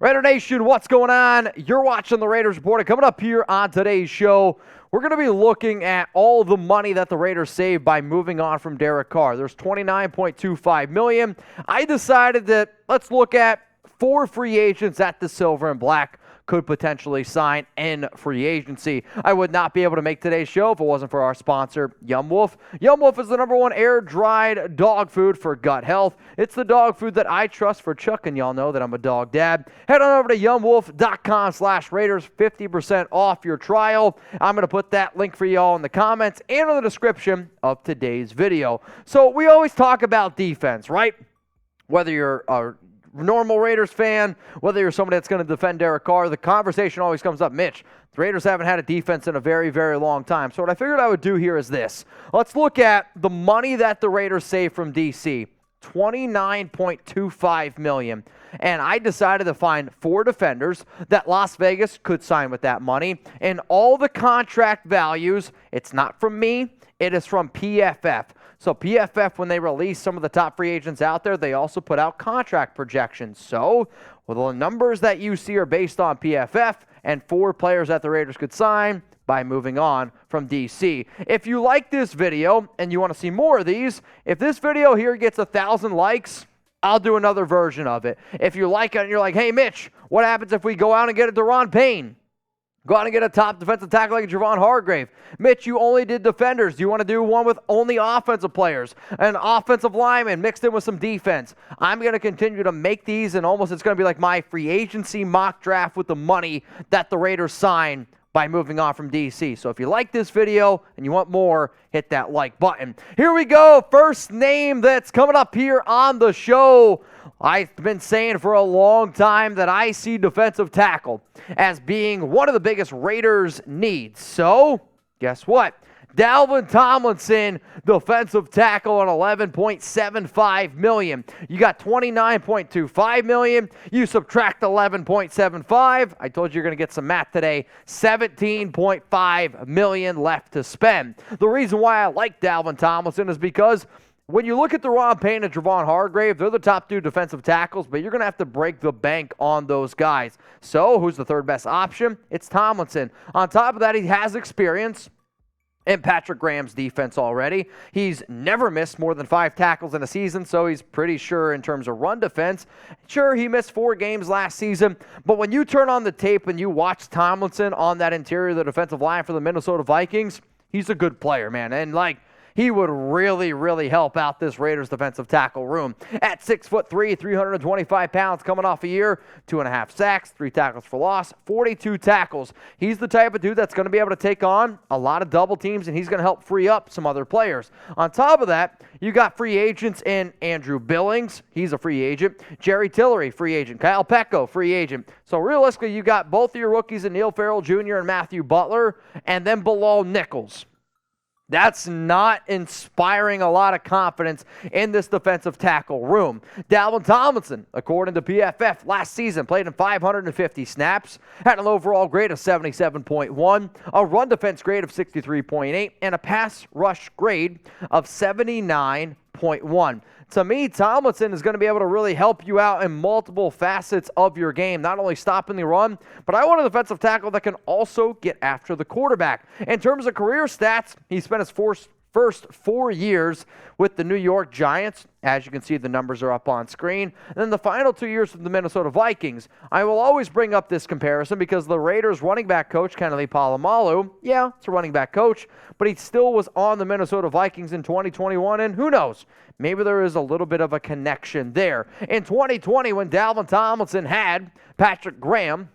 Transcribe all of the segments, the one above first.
Raider Nation, what's going on? You're watching the Raiders Report. Coming up here on today's show, we're going to be looking at all the money that the Raiders saved by moving on from Derek Carr. There's $29.25 million. I decided that let's look at 4 free agents that the Silver and Black could potentially sign in free agency. I would not be able to make today's show if it wasn't for our sponsor, Yum Wolf. Yum Wolf is the #1 air-dried dog food for gut health. It's the dog food that I trust for Chuck, and y'all know that I'm a dog dad. Head on over to yumwolf.com/Raiders, 50% off your trial. I'm going to put that link for y'all in the comments and in the description of today's video. So we always talk about defense, right? Whether you're a normal Raiders fan, whether you're somebody that's going to defend Derek Carr, the conversation always comes up, Mitch, the Raiders haven't had a defense in a very, very long time. So what I figured I would do here is this. Let's look at the money that the Raiders saved from D.C., $29.25 million. And I decided to find 4 defenders that Las Vegas could sign with that money. And all the contract values, it's not from me, it is from PFF. So PFF, when they release some of the top free agents out there, they also put out contract projections. So the numbers that you see are based on PFF and 4 players that the Raiders could sign by moving on from DC. If you like this video and you want to see more of these, if this video here gets 1,000 likes, I'll do another version of it. If you like it and you're like, hey, Mitch, what happens if we go out and get a Daron Payne? Go out and get a top defensive tackle like Javon Hargrave. Mitch, you only did defenders. Do you want to do one with only offensive players? An offensive lineman mixed in with some defense. I'm going to continue to make these, and almost it's going to be like my free agency mock draft with the money that the Raiders sign by moving on from DC. So if you like this video and you want more, hit that like button. Here we go. First name that's coming up here on the show. I've been saying for a long time that I see defensive tackle as being one of the biggest Raiders' needs. So, guess what? Dalvin Tomlinson, defensive tackle on $11.75 million. You got $29.25 million. You subtract $11.75. I told you you're going to get some math today. $17.5 million left to spend. The reason why I like Dalvin Tomlinson is because when you look at Daron Payne and Javon Hargrave, they're the top 2 defensive tackles, but you're going to have to break the bank on those guys. So who's the 3rd best option? It's Tomlinson. On top of that, he has experience in Patrick Graham's defense already. He's never missed more than 5 tackles in a season, so he's pretty sure in terms of run defense. Sure, he missed 4 games last season, but when you turn on the tape and you watch Tomlinson on that interior of the defensive line for the Minnesota Vikings, he's a good player, man. And he would really, really help out this Raiders defensive tackle room. At 6'3", 325 pounds, coming off a year, 2.5 sacks, 3 tackles for loss, 42 tackles. He's the type of dude that's going to be able to take on a lot of double teams, and he's going to help free up some other players. On top of that, you got free agents in Andrew Billings. He's a free agent. Jerry Tillery, free agent. Kyle Pecco, free agent. So realistically, you got both of your rookies in Neil Farrell Jr. and Matthew Butler, and then Bilal Nichols. That's not inspiring a lot of confidence in this defensive tackle room. Dalvin Tomlinson, according to PFF, last season played in 550 snaps, had an overall grade of 77.1, a run defense grade of 63.8, and a pass rush grade of 79.1. To me, Tomlinson is going to be able to really help you out in multiple facets of your game, not only stopping the run, but I want a defensive tackle that can also get after the quarterback. In terms of career stats, he spent his first 4 years with the New York Giants. As you can see, the numbers are up on screen. And then the final 2 years with the Minnesota Vikings. I will always bring up this comparison because the Raiders running back coach, Kennedy Polamalu, yeah, it's a running back coach, but he still was on the Minnesota Vikings in 2021, and who knows, maybe there is a little bit of a connection there. In 2020, when Dalvin Tomlinson had Patrick Graham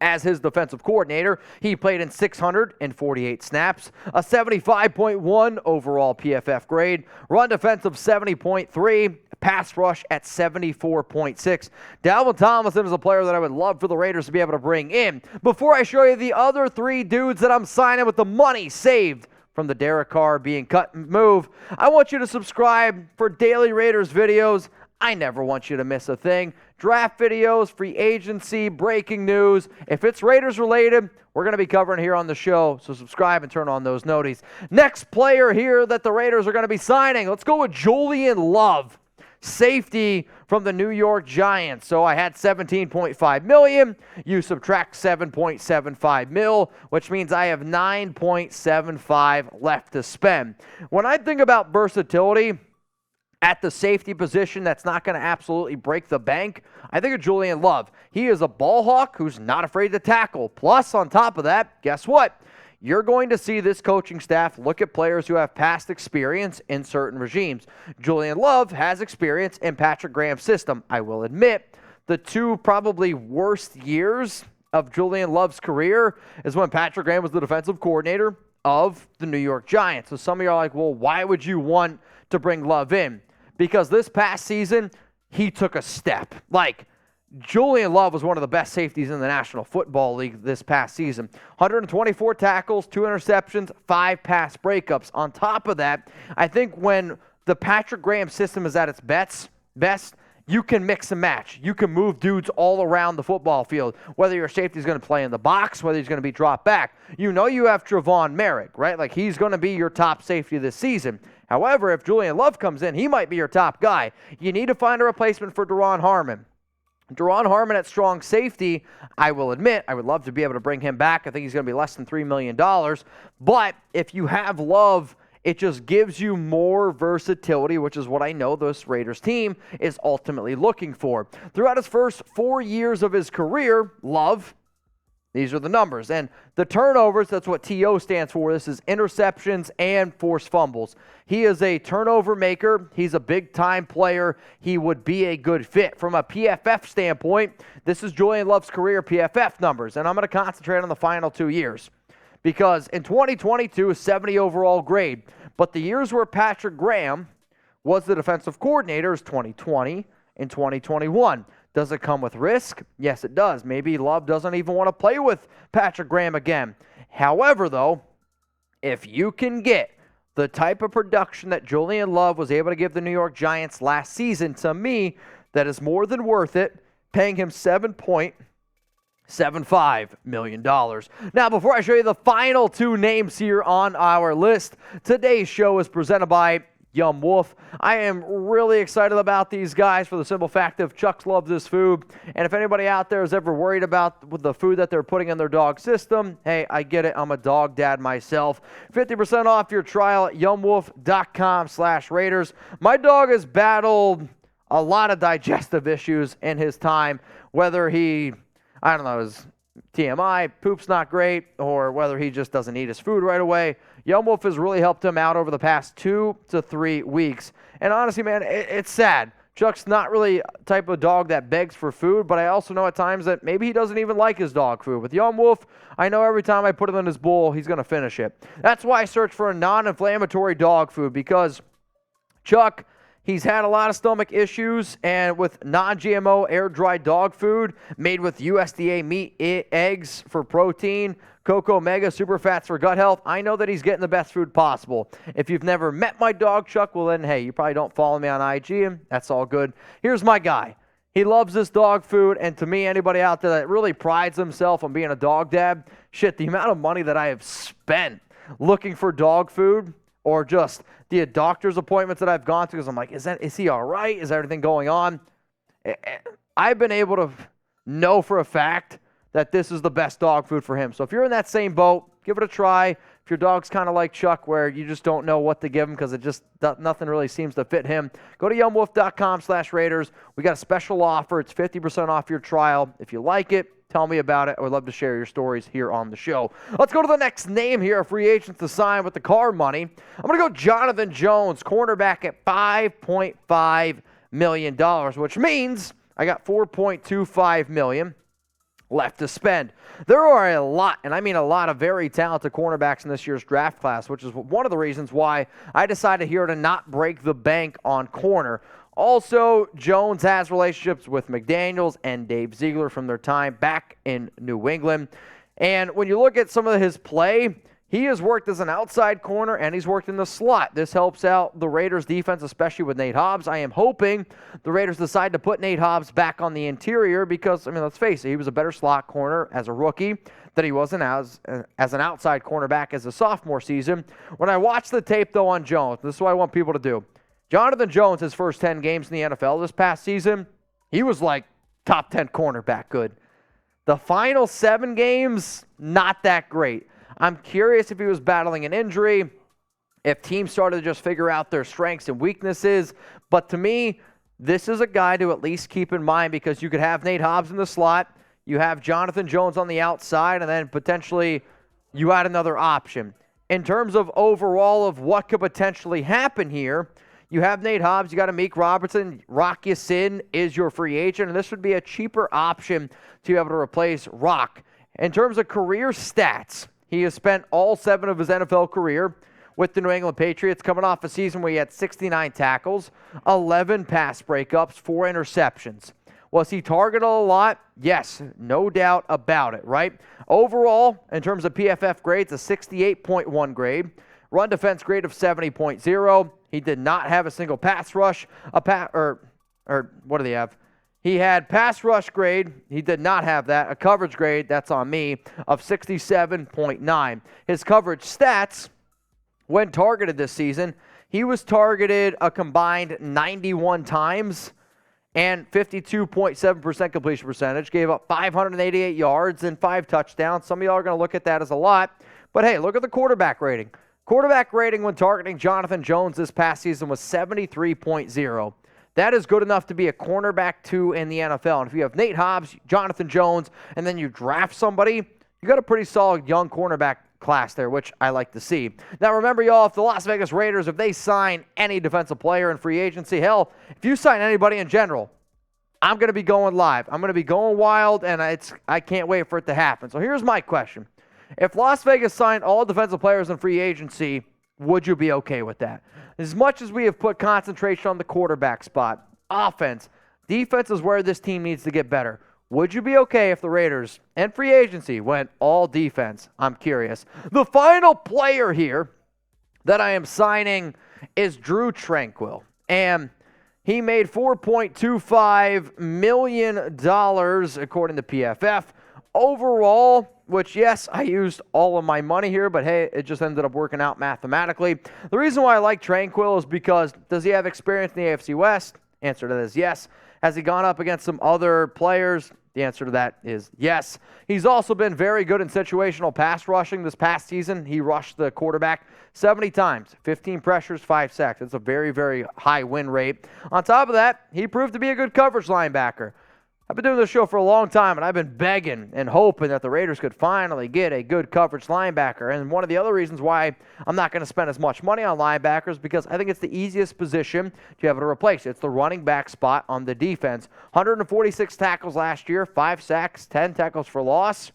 as his defensive coordinator, he played in 648 snaps, a 75.1 overall PFF grade, run defense of 70.3, pass rush at 74.6. Dalvin Tomlinson is a player that I would love for the Raiders to be able to bring in. Before I show you the other 3 dudes that I'm signing with the money saved from the Derek Carr being cut and move, I want you to subscribe for daily Raiders videos. I never want you to miss a thing. Draft videos, free agency, breaking news. If it's Raiders related, we're going to be covering here on the show, so subscribe and turn on those noties. Next player here that the Raiders are going to be signing, let's go with Julian Love. Safety from the New York Giants. So I had $17.5 million. You subtract $7.75 million, which means I have $9.75 left to spend. When I think about versatility at the safety position that's not going to absolutely break the bank, I think of Julian Love. He is a ball hawk who's not afraid to tackle. Plus, on top of that, guess what? You're going to see this coaching staff look at players who have past experience in certain regimes. Julian Love has experience in Patrick Graham's system. I will admit, the two probably worst years of Julian Love's career is when Patrick Graham was the defensive coordinator of the New York Giants. So some of you are like, well, why would you want to bring Love in? Because this past season, he took a step. Julian Love was one of the best safeties in the National Football League this past season. 124 tackles, 2 interceptions, 5 pass breakups. On top of that, I think when the Patrick Graham system is at its best, you can mix and match. You can move dudes all around the football field, whether your safety is going to play in the box, whether he's going to be dropped back. You know you have Trevon Merrick, right? He's going to be your top safety this season. However, if Julian Love comes in, he might be your top guy. You need to find a replacement for Duron Harmon. Duron Harmon at strong safety, I will admit, I would love to be able to bring him back. I think he's going to be less than $3 million. But if you have Love, it just gives you more versatility, which is what I know this Raiders team is ultimately looking for. Throughout his first 4 years of his career, Love, these are the numbers. And the turnovers, that's what TO stands for. This is interceptions and forced fumbles. He is a turnover maker. He's a big-time player. He would be a good fit. From a PFF standpoint, this is Julian Love's career PFF numbers. And I'm going to concentrate on the final 2 years. Because in 2022, a 70 overall grade. But the years where Patrick Graham was the defensive coordinator is 2020 and 2021. Does it come with risk? Yes, it does. Maybe Love doesn't even want to play with Patrick Graham again. However, though, if you can get the type of production that Julian Love was able to give the New York Giants last season, to me, that is more than worth it, paying him $7.75 million. Now, before I show you the final 2 names here on our list, today's show is presented by Yum Wolf. I am really excited about these guys for the simple fact of Chuck loves this food. And if anybody out there is ever worried about the food that they're putting in their dog system, hey, I get it. I'm a dog dad myself. 50% off your trial at yumwolf.com/Raiders. My dog has battled a lot of digestive issues in his time, whether his TMI, poop's not great, or whether he just doesn't eat his food right away. Yum Wolf has really helped him out over the past 2 to 3 weeks. And honestly, man, it's sad. Chuck's not really a type of dog that begs for food, but I also know at times that maybe he doesn't even like his dog food. With Yum Wolf, I know every time I put it in his bowl, he's going to finish it. That's why I search for a non-inflammatory dog food, because Chuck, he's had a lot of stomach issues, and with non-GMO air-dried dog food made with USDA meat, eggs for protein, Cocoa Mega super fats for gut health, I know that he's getting the best food possible. If you've never met my dog, Chuck, well then, hey, you probably don't follow me on IG, and that's all good. Here's my guy. He loves this dog food, and to me, anybody out there that really prides himself on being a dog dad, shit, the amount of money that I have spent looking for dog food, or just the doctor's appointments that I've gone to, because I'm like, is he all right? Is everything going on? I've been able to know for a fact that this is the best dog food for him. So if you're in that same boat, give it a try. If your dog's kind of like Chuck, where you just don't know what to give him because nothing really seems to fit him, go to yumwolf.com/Raiders. We got a special offer. It's 50% off your trial. If you like it, tell me about it. I would love to share your stories here on the show. Let's go to the next name here, a free agent to sign with the Carr money. I'm going to go Jonathan Jones, cornerback at $5.5 million, which means I got $4.25 million left to spend. There are a lot, and I mean a lot, of very talented cornerbacks in this year's draft class, which is one of the reasons why I decided here to not break the bank on corner. Also, Jones has relationships with McDaniels and Dave Ziegler from their time back in New England. And when you look at some of his play, he has worked as an outside corner and he's worked in the slot. This helps out the Raiders defense, especially with Nate Hobbs. I am hoping the Raiders decide to put Nate Hobbs back on the interior because, I mean, let's face it, he was a better slot corner as a rookie than he wasn't as an outside cornerback as a sophomore season. When I watch the tape, though, on Jones, this is what I want people to do. Jonathan Jones, his first 10 games in the NFL this past season, he was like top 10 cornerback good. The final 7 games, not that great. I'm curious if he was battling an injury, if teams started to just figure out their strengths and weaknesses. But to me, this is a guy to at least keep in mind, because you could have Nate Hobbs in the slot, you have Jonathan Jones on the outside, and then potentially you add another option. In terms of overall of what could potentially happen here, you have Nate Hobbs, you got Amik Robertson, Rock Ya-Sin is your free agent, and this would be a cheaper option to be able to replace Rock. In terms of career stats, he has spent all 7 of his NFL career with the New England Patriots, coming off a season where he had 69 tackles, 11 pass breakups, 4 interceptions. Was he targeted a lot? Yes, no doubt about it, right? Overall, in terms of PFF grades, a 68.1 grade. Run defense grade of 70.0. He did not have a single pass rush. What do they have? He had pass rush grade. He did not have that. A coverage grade, that's on me, of 67.9. His coverage stats, when targeted this season, he was targeted a combined 91 times and 52.7% completion percentage. Gave up 588 yards and 5 touchdowns. Some of y'all are going to look at that as a lot. But hey, look at the quarterback rating. Quarterback rating when targeting Jonathan Jones this past season was 73.0. That is good enough to be a cornerback 2 in the NFL. And if you have Nate Hobbs, Jonathan Jones, and then you draft somebody, you got a pretty solid young cornerback class there, which I like to see. Now remember, y'all, if the Las Vegas Raiders, if they sign any defensive player in free agency, hell, if you sign anybody in general, I'm going to be going live. I'm going to be going wild, and I can't wait for it to happen. So here's my question. If Las Vegas signed all defensive players in free agency, would you be okay with that? As much as we have put concentration on the quarterback spot, offense, defense is where this team needs to get better. Would you be okay if the Raiders and free agency went all defense? I'm curious. The final player here that I am signing is Drue Tanquill. And he made $4.25 million according to PFF. Overall, which, yes, I used all of my money here, but hey, it just ended up working out mathematically. The reason why I like Tanquill is because, does he have experience in the AFC West? Answer to that is yes. Has he gone up against some other players? The answer to that is yes. He's also been very good in situational pass rushing this past season. He rushed the quarterback 70 times, 15 pressures, 5 sacks. It's a very, very high win rate. On top of that, he proved to be a good coverage linebacker. I've been doing this show for a long time, and I've been begging and hoping that the Raiders could finally get a good coverage linebacker. And one of the other reasons why I'm not going to spend as much money on linebackers, because I think it's the easiest position to be able to replace. It's the running back spot on the defense. 146 tackles last year, 5 sacks, 10 tackles for loss.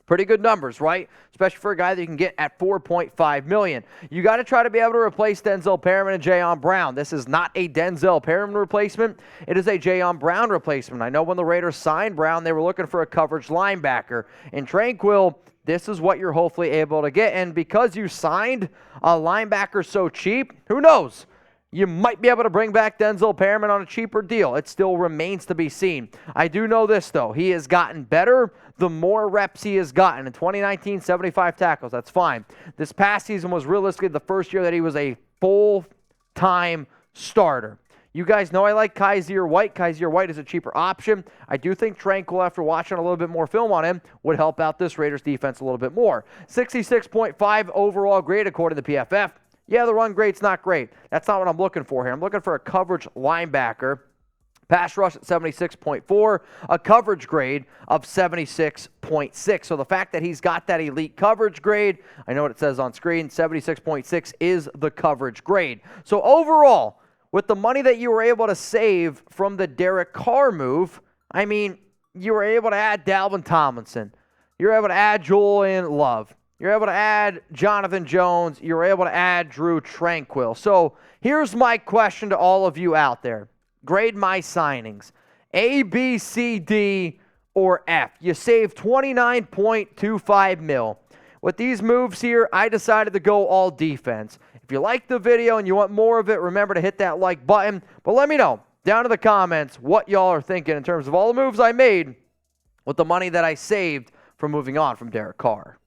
Pretty good numbers, right? Especially for a guy that you can get at $4.5 million. You got to try to be able to replace Denzel Perryman and Jayon Brown. This is not a Denzel Perryman replacement. It is a Jayon Brown replacement. I know when the Raiders signed Brown, they were looking for a coverage linebacker. In Tanquill, this is what you're hopefully able to get. And because you signed a linebacker so cheap, who knows? You might be able to bring back Denzel Perryman on a cheaper deal. It still remains to be seen. I do know this, though. He has gotten better the more reps he has gotten. In 2019, 75 tackles. That's fine. This past season was realistically the first year that he was a full-time starter. You guys know I like Kyzir White. Kyzir White is a cheaper option. I do think Tanquill, after watching a little bit more film on him, would help out this Raiders defense a little bit more. 66.5 overall grade according to PFF. Yeah, the run grade's not great. That's not what I'm looking for here. I'm looking for a coverage linebacker. Pass rush at 76.4, a coverage grade of 76.6. So the fact that he's got that elite coverage grade, I know what it says on screen, 76.6 is the coverage grade. So overall, with the money that you were able to save from the Derek Carr move, I mean, you were able to add Dalvin Tomlinson. You were able to add Julian Love. You're able to add Jonathan Jones. You're able to add Drue Tanquill. So here's my question to all of you out there. Grade my signings. A, B, C, D, or F. You saved $29.25 million. With these moves here, I decided to go all defense. If you like the video and you want more of it, remember to hit that like button. But let me know down in the comments what y'all are thinking in terms of all the moves I made with the money that I saved from moving on from Derek Carr.